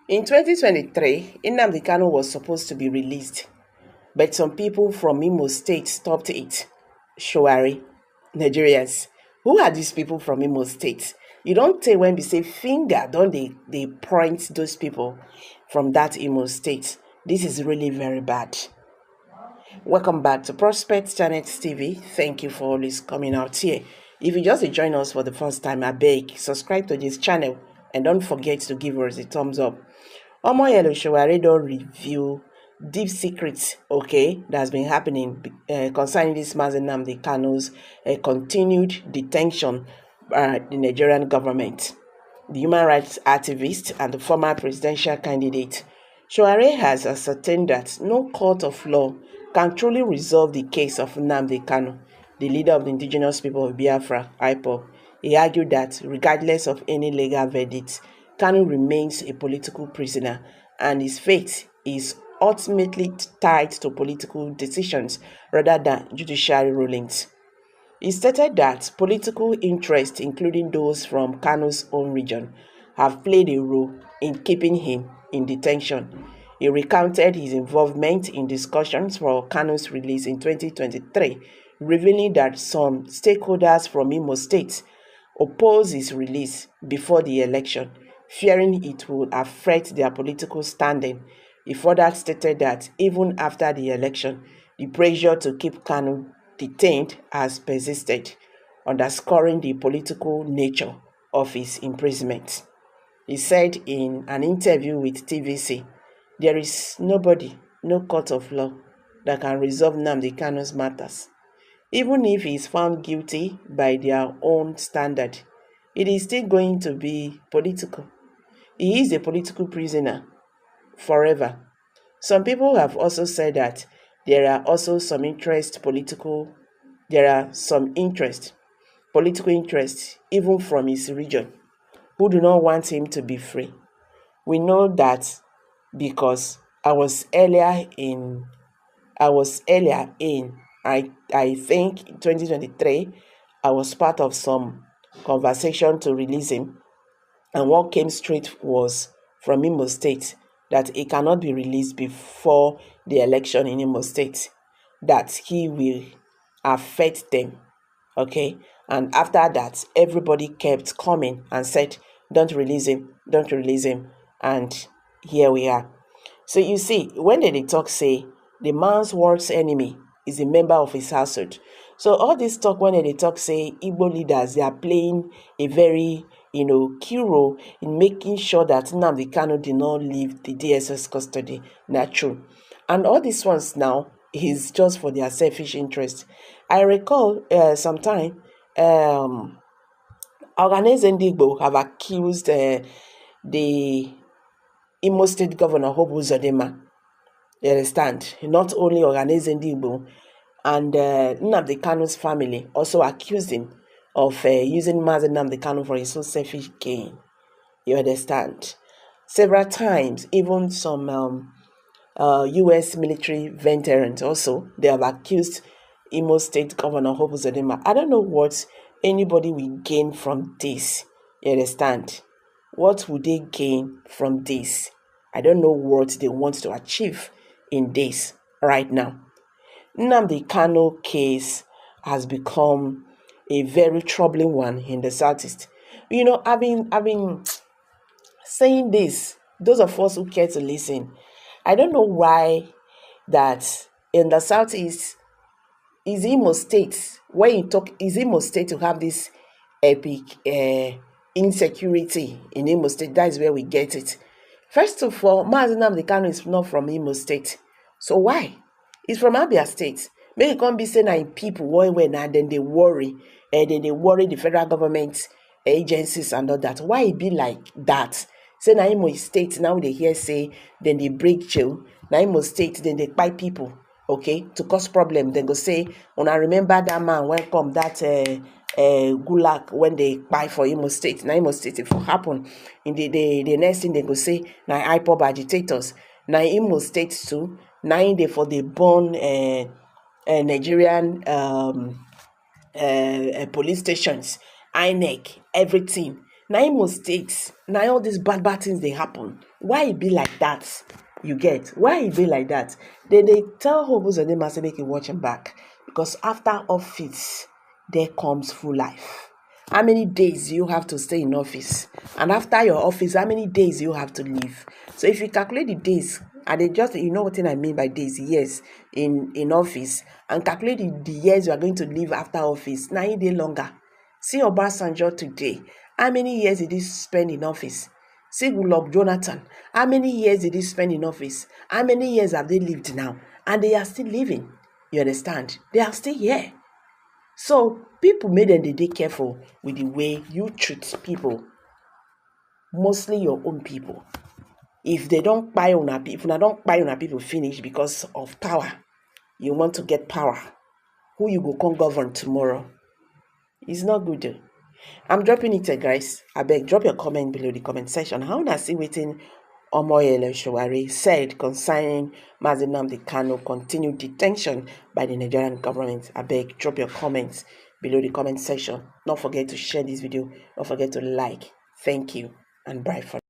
In 2023, Nnamdi Kanu was supposed to be released, but some people from Imo State stopped it. Sowore, Nigerians. Who are these people from Imo State? You don't tell when we say finger, don't they point those people from that Imo State. This is really very bad. Welcome back to Prospect Channel TV. Thank you for always coming out here. If you just join us for the first time, I beg, subscribe to this channel and don't forget to give us a thumbs up. Omoyele Sowore don reveal deep secrets, okay, that's been happening concerning this man Nnamdi Kanu's continued detention by the Nigerian government. The human rights activist and the former presidential candidate Sowore has ascertained that no court of law can truly resolve the case of Nnamdi Kanu, the leader of the indigenous people of Biafra, IPOB. He argued that regardless of any legal verdict, Kanu remains a political prisoner and his fate is ultimately tied to political decisions rather than judiciary rulings. He stated that political interests, including those from Kanu's own region, have played a role in keeping him in detention. He recounted his involvement in discussions for Kanu's release in 2023, revealing that some stakeholders from Imo State opposed his release before the election, fearing it would affect their political standing. He further stated that even after the election, the pressure to keep Kanu detained has persisted, underscoring the political nature of his imprisonment. He said in an interview with TVC, "There is nobody, no court of law, that can resolve Nnamdi Kanu's matters. Even if he is found guilty by their own standard, it is still going to be political. He is a political prisoner forever." Some people have also said that there are also some political interests, even from his region, who do not want him to be free. We know that because I think in 2023, I was part of some conversation to release him, and what came straight was from Imo State that he cannot be released before the election in Imo State, that he will affect them. Okay, and after that, everybody kept coming and said, "Don't release him, don't release him," and here we are. So you see, when they talk, say the man's worst enemy is a member of his household. So all this talk, when they talk, say Igbo leaders, they are playing a very key role in making sure that Nnamdi Kanu did not leave the DSS custody. Not true. And all these ones now is just for their selfish interest. I recall sometime Oganeze Ndigbo have accused the Imo State Governor Hope Uzodinma. You understand? Not only Oganeze Ndigbo, and Nnamdi Kanu's family also accused him of using Mazi Nnamdi Kanu for his own selfish gain. You understand? Several times, even some U.S. military veterans also, they have accused Imo State Governor Hope Uzodinma. I don't know what anybody will gain from this. You understand? What would they gain from this? I don't know what they want to achieve in this right now. Nnamdi Kanu case has become a very troubling one in the Southeast. I've been saying this. Those of us who care to listen, I don't know why that in the Southeast is Imo State. When you talk, is Imo State to have this epic insecurity in Imo State? That is where we get it. First of all, Mazi Nnamdi Kanu is not from Imo State. So why? He's from Abia State. Make it can't be saying that people when and then they worry. And then they worry the federal government agencies and all that. Why it be like that? Say na Imo State, now they hear say, then they break jail. Na Imo State, then they buy people, okay, to cause problem. Then go say, when I remember that man when come that gulag when they buy for Imo State. Na Imo State, if it happen, in the next thing they go say, na IPOB agitators. Na Imo State too. Na in they for the born Nigerian police stations, INEC, everything. Na Imo State, na all these bad things dey happen. Why e be like that? You get? Why e be like that? They tell Uzodinma say make e watch him back, because after office, there comes full life. How many days you have to stay in office? And after your office, how many days you have to leave? So if you calculate the days, and they just, you know what I mean by days, years in office, and calculate the years you are going to live after office, 9 days longer. See Obasanjo today. How many years did he spend in office? See Goodluck Jonathan. How many years did he spend in office? How many years have they lived now? And they are still living. You understand? They are still here. So people made them they careful with the way you treat people. Mostly your own people. If they don't buy on a people, if they don't buy on a people finish because of power, you want to get power. Who you go come govern tomorrow? It's not good. I'm dropping it, guys. I beg, drop your comment below the comment section. How na see wetin Omoyele Sowore said concerning Nnamdi Kanu continued detention by the Nigerian government. I beg, drop your comments below the comment section. Don't forget to share this video. Don't forget to like. Thank you and bye for now.